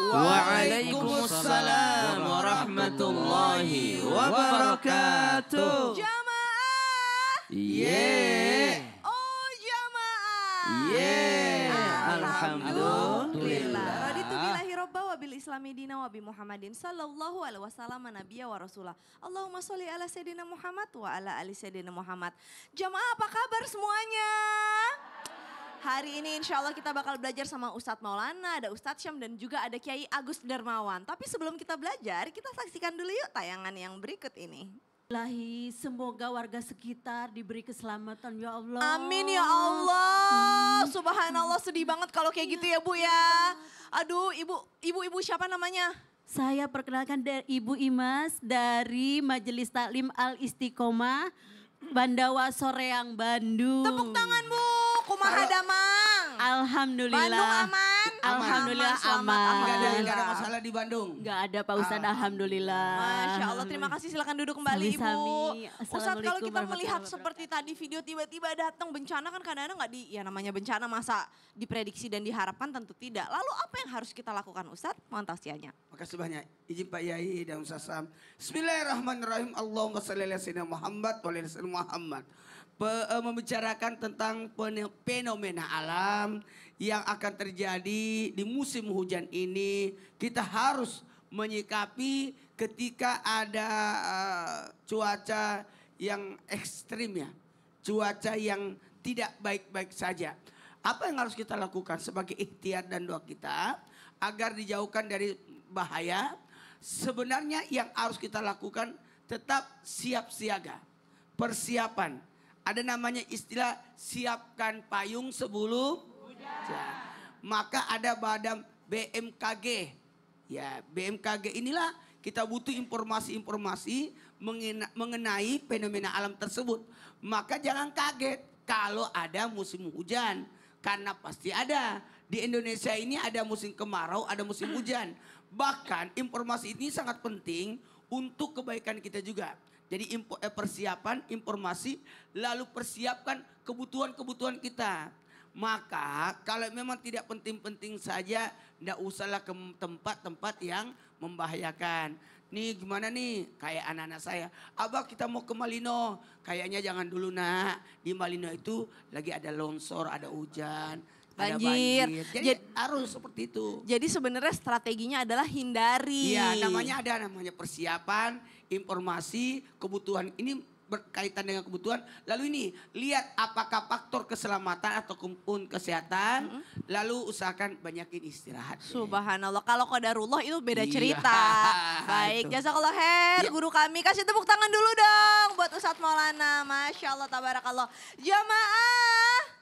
Waalaikumsalam warahmatullahi wabarakatuh. Jamaah. Yeah. Oh jamaah. Yeah. Alhamdulillah. Raditu billahi robba wa bil islami dina wa bi Muhammadin sallallahu alaihi wasallam nabiyya wa rasulah. Allahumma sholli ala sayyidina Muhammad wa ala ali sayyidina Muhammad. Jamaah apa kabar semuanya? Hari ini insya Allah kita bakal belajar sama Ustadz Maulana, ada Ustadz Syam dan juga ada Kiai Agus Darmawan. Tapi sebelum kita belajar, kita saksikan dulu yuk tayangan yang berikut ini. Ilahi, semoga warga sekitar diberi keselamatan ya Allah. Amin ya Allah. Subhanallah, sedih banget kalau kayak gitu ya Bu ya. Aduh, ibu siapa namanya? Saya perkenalkan Ibu Imas dari Majelis Taklim Al Istiqomah Bandawa Soreang, Bandung. Tepuk tangan Bu, kumaha damang. Alhamdulillah. Bandung aman? Alhamdulillah Selamat, aman. Gak ada masalah di Bandung. Gak ada Pak Ustadz, alhamdulillah. Masya Allah, terima kasih, silakan duduk kembali Ibu. Sami-sami. Ustadz, kalau Assalamualaikum kita melihat warahmatullahi seperti tadi video tiba-tiba datang bencana kan kadang-kadang nggak ya namanya bencana masa diprediksi dan diharapkan tentu tidak. Lalu apa yang harus kita lakukan Ustadz? Mohon tausiahnya. Makasih banyak. Izin Pak Yai dan Ustaz Sam. Bismillahirrahmanirrahim. Allahumma shalli ala sayyidina Muhammad wa ala sayyidina Muhammad. Membicarakan tentang fenomena alam yang akan terjadi di musim hujan ini. Kita harus menyikapi ketika ada cuaca yang ekstrim ya. Cuaca yang tidak baik-baik saja. Apa yang harus kita lakukan sebagai ikhtiar dan doa kita agar dijauhkan dari bahaya? Sebenarnya yang harus kita lakukan tetap siap siaga. Persiapan. Ada namanya istilah siapkan payung sebelum hujan. Maka ada badan BMKG. Ya, BMKG inilah kita butuh informasi-informasi mengenai fenomena alam tersebut. Maka jangan kaget kalau ada musim hujan. Karena pasti ada. Di Indonesia ini ada musim kemarau, ada musim hujan. Bahkan informasi ini sangat penting untuk kebaikan kita juga. Jadi persiapan informasi lalu persiapkan kebutuhan-kebutuhan kita. Maka kalau memang tidak penting-penting saja, tidak usahlah ke tempat-tempat yang membahayakan. Nih gimana nih kayak anak-anak saya. Abah kita mau ke Malino. Kayaknya jangan dulu nak. Di Malino itu lagi ada longsor, ada hujan. Banjir. Jadi harus seperti itu. Jadi sebenarnya strateginya adalah hindari. Iya namanya persiapan, informasi, kebutuhan. Ini berkaitan dengan kebutuhan. Lalu ini lihat apakah faktor keselamatan ataupun kesehatan. Lalu usahakan banyakin istirahat. Subhanallah, kalau qadarullah itu beda Iya. cerita. Baik, jazakallah khair guru kami. Kasih tepuk tangan dulu dong buat Ustadz Maulana. Masya Allah, tabarakallah. Jamaah.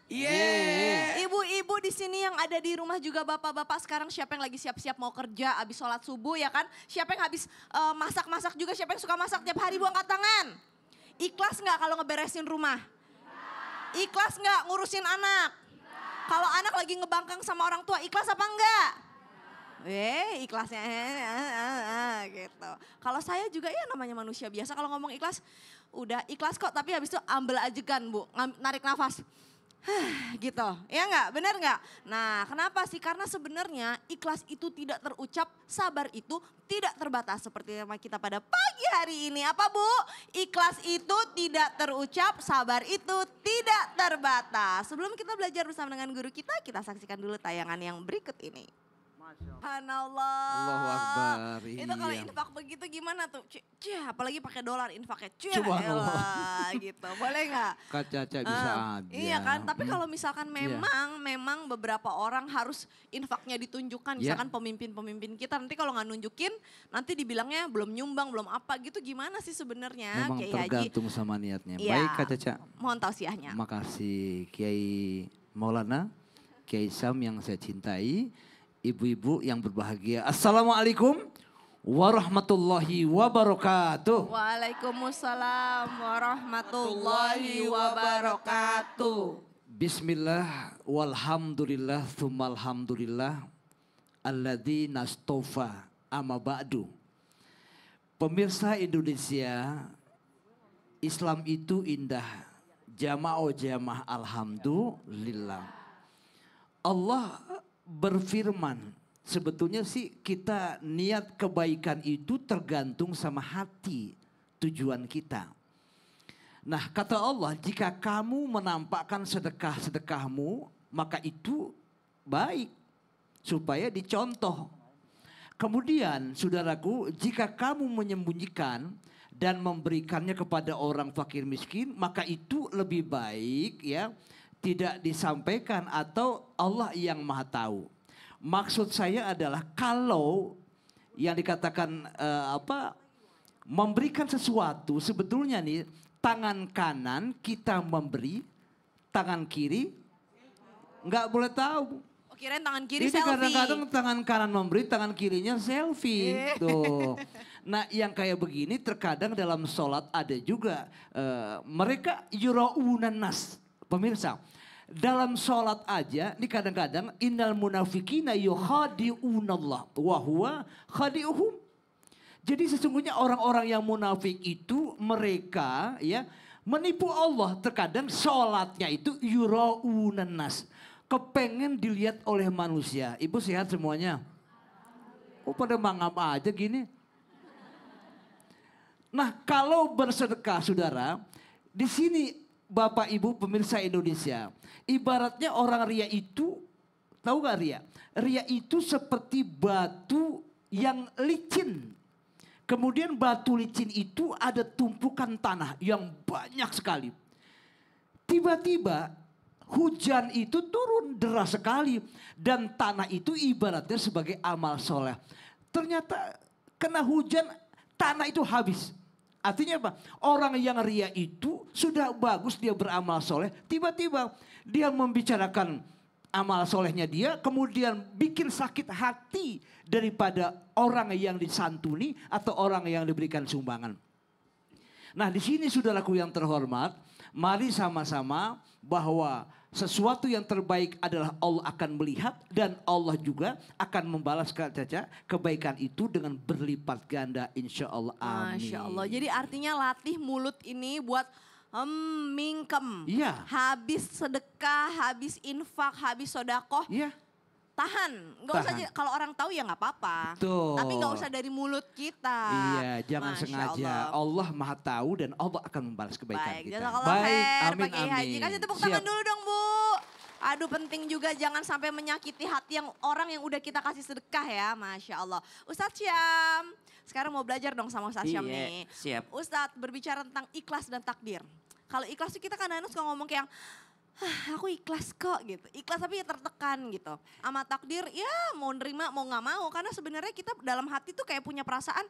Ibu-ibu di sini yang ada di rumah juga bapak-bapak sekarang siapa yang lagi siap-siap mau kerja habis sholat subuh ya kan? Siapa yang habis masak-masak juga, siapa yang suka masak tiap hari, buang angkat tangan. Ikhlas nggak kalau ngeberesin rumah? Ikhlas nggak ngurusin anak? Kalau anak lagi ngebangkang sama orang tua, ikhlas apa enggak? Ikhlasnya gitu. Kalau saya juga ya namanya manusia biasa, kalau ngomong ikhlas udah ikhlas kok, tapi habis itu ambil ajegan Bu, narik nafas. Gitu, ya enggak? Benar enggak? Nah, kenapa sih? Karena sebenarnya ikhlas itu tidak terucap, sabar itu tidak terbatas. Seperti tema kita pada pagi hari ini. Apa Bu? Ikhlas itu tidak terucap, sabar itu tidak terbatas. Sebelum kita belajar bersama dengan guru kita saksikan dulu tayangan yang berikut ini. Subhanallah. Allahu Akbar. Itu kalau Iya. infak begitu gimana tuh? Apalagi pakai dolar infaknya. Subhanallah. Elah, gitu. Boleh nggak? Kak Caca bisa aja. Iya kan, tapi kalau misalkan memang beberapa orang harus infaknya ditunjukkan. Misalkan pemimpin-pemimpin kita nanti kalau nggak nunjukin nanti dibilangnya belum nyumbang, belum apa gitu. Gimana sih sebenarnya Memang Kiai Haji? tergantung sama niatnya. Iya. Baik Kak Caca. Mohon tausiahnya. Makasih Kiai Maulana, Kiai Sam yang saya cintai. Ibu-ibu yang berbahagia. Assalamualaikum warahmatullahi wabarakatuh. Waalaikumsalam warahmatullahi wabarakatuh. Bismillah walhamdulillah thumma alhamdulillah alladzi nastofa amma ba'du. Pemirsa Indonesia, Islam itu indah. Jamaah alhamdulillah. Allah berfirman sebetulnya sih kita niat kebaikan itu tergantung sama hati tujuan kita. Nah kata Allah, jika kamu menampakkan sedekah-sedekahmu, maka itu baik supaya dicontoh. Kemudian saudaraku, jika kamu menyembunyikan dan memberikannya kepada orang fakir miskin, maka itu lebih baik ya tidak disampaikan atau Allah yang maha tahu. Maksud saya adalah kalau yang dikatakan memberikan sesuatu, sebetulnya nih tangan kanan kita memberi, tangan kiri nggak boleh tahu. Oh, kirain tangan kiri Jadi selfie. kadang-kadang tangan kanan memberi, tangan kirinya selfie. Tuh. Nah yang kayak begini terkadang dalam sholat ada juga mereka yura'unan nas. Pemirsa, dalam sholat aja ini kadang-kadang innal munafikina yukhadi'unallah wa huwa khadi'uhum. Jadi sesungguhnya orang-orang yang munafik itu mereka ya menipu Allah. Terkadang sholatnya itu yura'unan nas. Kepengen dilihat oleh manusia. Ibu sehat semuanya? Oh pada mangap aja gini. Nah kalau bersedekah saudara, di sini Bapak Ibu pemirsa Indonesia, ibaratnya orang ria itu, tahu gak ria? Ria itu seperti batu yang licin. Kemudian batu licin itu ada tumpukan tanah yang banyak sekali. Tiba-tiba hujan itu turun deras sekali. Dan tanah itu ibaratnya sebagai amal soleh. Ternyata kena hujan tanah itu habis. Artinya apa? Orang yang ria itu sudah bagus dia beramal soleh. Tiba-tiba dia membicarakan amal solehnya dia. Kemudian bikin sakit hati daripada orang yang disantuni atau orang yang diberikan sumbangan. Nah di sini saudaraku yang terhormat. Mari sama-sama bahwa sesuatu yang terbaik adalah Allah akan melihat dan Allah juga akan membalas kebaikan itu dengan berlipat ganda insya Allah. Amin. Masya Allah. Jadi artinya latih mulut ini buat mingkem. Iya. Habis sedekah, habis infak, habis sodakoh. Iya. Tahan, nggak usah kalau orang tahu ya nggak apa-apa. Betul. Tapi nggak usah dari mulut kita. Iya, jangan Masya sengaja. Allah Maha tahu dan Allah akan membalas kebaikan Baik, kita. jazakallah khair, amin, Pak Kiai Haji. amin. Kasih tepuk Siap. tangan dulu dong Bu. Aduh penting juga jangan sampai menyakiti hati yang orang yang udah kita kasih sedekah ya. Masya Allah. Ustadz Syam, sekarang mau belajar dong sama Ustadz Syam nih. Siap. Ustadz berbicara tentang ikhlas dan takdir. Kalau ikhlas itu kita kadang-kadang suka ngomong kayak aku ikhlas kok gitu. Ikhlas tapi ya tertekan gitu. Sama takdir ya mau nerima mau gak mau. Karena sebenarnya kita dalam hati tuh kayak punya perasaan.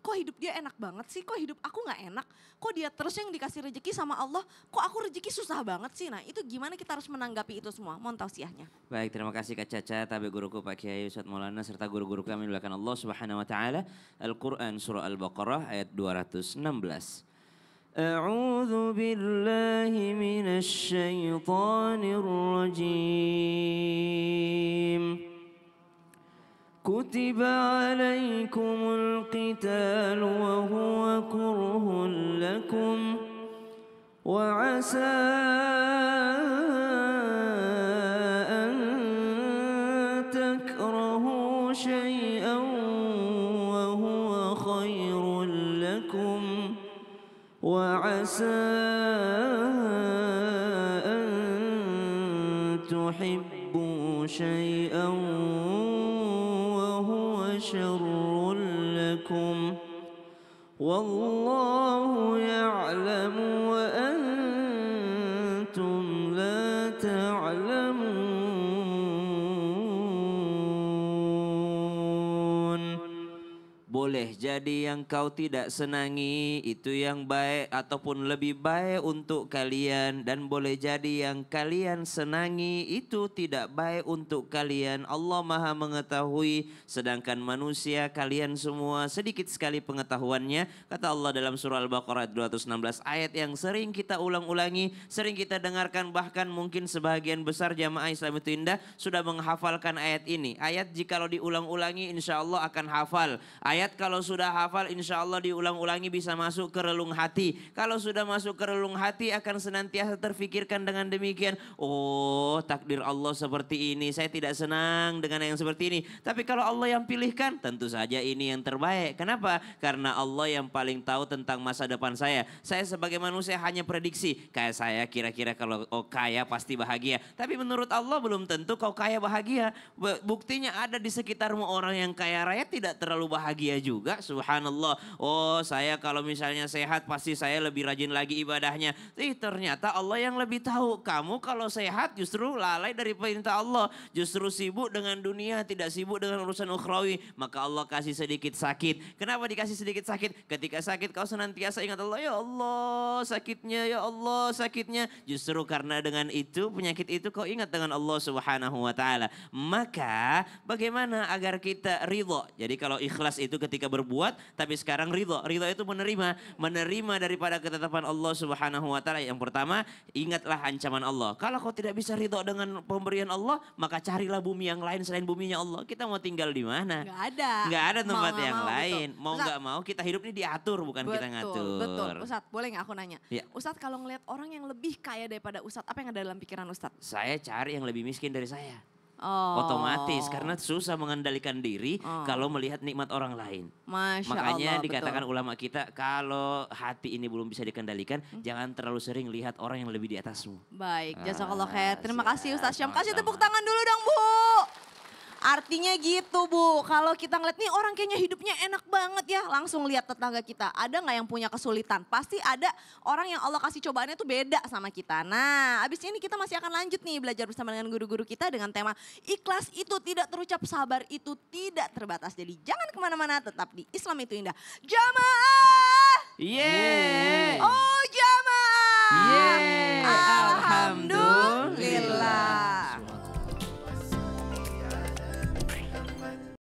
Kok hidup dia enak banget sih, kok hidup aku gak enak. Kok dia terus yang dikasih rezeki sama Allah, kok aku rezeki susah banget sih. Nah itu gimana kita harus menanggapi itu semua, mohon tausiahnya. Baik, terima kasih Kak Caca, tabe guruku Pak Kiai Ustadz Maulana serta guru-guru kami dilakukan Allah Subhanahu wa taala. Al-Qur'an surah Al-Baqarah ayat 216. A'udzu billahi minasy syaithanir rajim. كتب عليكم القتال وهو كره لكم وعسى أن تكرهوا شيئا وهو خير لكم وعسى أن تحبوا شيئا شر لكم والله يعلم وأنتم لا تعلمون. Boleh jadi yang kau tidak senangi itu yang baik ataupun lebih baik untuk kalian. Dan boleh jadi yang kalian senangi itu tidak baik untuk kalian. Allah Maha mengetahui sedangkan manusia kalian semua sedikit sekali pengetahuannya. Kata Allah dalam surah Al-Baqarah 216 ayat yang sering kita ulang-ulangi. Sering kita dengarkan bahkan mungkin sebagian besar jamaah Islam itu indah sudah menghafalkan ayat ini. Ayat jikalau diulang-ulangi insya Allah akan hafal. Ayat ayat kalau sudah hafal insya Allah diulang-ulangi bisa masuk ke relung hati. Kalau sudah masuk ke relung hati akan senantiasa terfikirkan dengan demikian. Oh takdir Allah seperti ini, saya tidak senang dengan yang seperti ini. Tapi kalau Allah yang pilihkan tentu saja ini yang terbaik. Kenapa? Karena Allah yang paling tahu tentang masa depan saya. Saya sebagai manusia hanya prediksi. Kayak saya kira-kira kalau kaya pasti bahagia. Tapi menurut Allah belum tentu kau kaya bahagia. Buktinya ada di sekitarmu orang yang kaya raya tidak terlalu bahagia juga. Subhanallah. Oh saya kalau misalnya sehat pasti saya lebih rajin lagi ibadahnya. Ternyata Allah yang lebih tahu. Kamu kalau sehat justru lalai dari perintah Allah. Justru sibuk dengan dunia, tidak sibuk dengan urusan ukhrawi. Maka Allah kasih sedikit sakit. Kenapa dikasih sedikit sakit? Ketika sakit kau senantiasa ingat Allah. Ya Allah sakitnya, ya Allah sakitnya. Justru karena dengan itu, penyakit itu kau ingat dengan Allah Subhanahu wa taala. Maka bagaimana agar kita ridho? Jadi kalau ikhlas itu ketika berbuat, tapi sekarang ridho. Ridho itu menerima daripada ketetapan Allah Subhanahu wa taala. Yang pertama, ingatlah ancaman Allah. Kalau kau tidak bisa ridho dengan pemberian Allah, maka carilah bumi yang lain selain buminya Allah. Kita mau tinggal di mana? Nggak ada. Nggak ada tempat yang mau, lain. betul. Mau nggak mau kita hidup ini diatur bukan kita ngatur. Betul. Ustadz boleh nggak aku nanya? Ya. Ustadz kalau ngelihat orang yang lebih kaya daripada Ustadz, apa yang ada dalam pikiran Ustadz? Saya cari yang lebih miskin dari saya. Oh. Otomatis karena susah mengendalikan diri kalau melihat nikmat orang lain. Masya Makanya Allah, dikatakan betul. ulama kita kalau hati ini belum bisa dikendalikan, jangan terlalu sering lihat orang yang lebih di atasmu. Baik, jazakallah khair. Terima kasih Ustadz Syam. Kasih sama-sama. tepuk tangan dulu dong Bu. Artinya gitu Bu, kalau kita ngeliat nih orang kayaknya hidupnya enak banget ya. Langsung lihat tetangga kita, ada gak yang punya kesulitan? Pasti ada orang yang Allah kasih cobaannya tuh beda sama kita. Nah abis ini kita masih akan lanjut nih belajar bersama dengan guru-guru kita dengan tema ikhlas itu tidak terucap, sabar itu tidak terbatas. Jadi jangan kemana-mana, tetap di Islam itu indah. Jamaah! Yeay!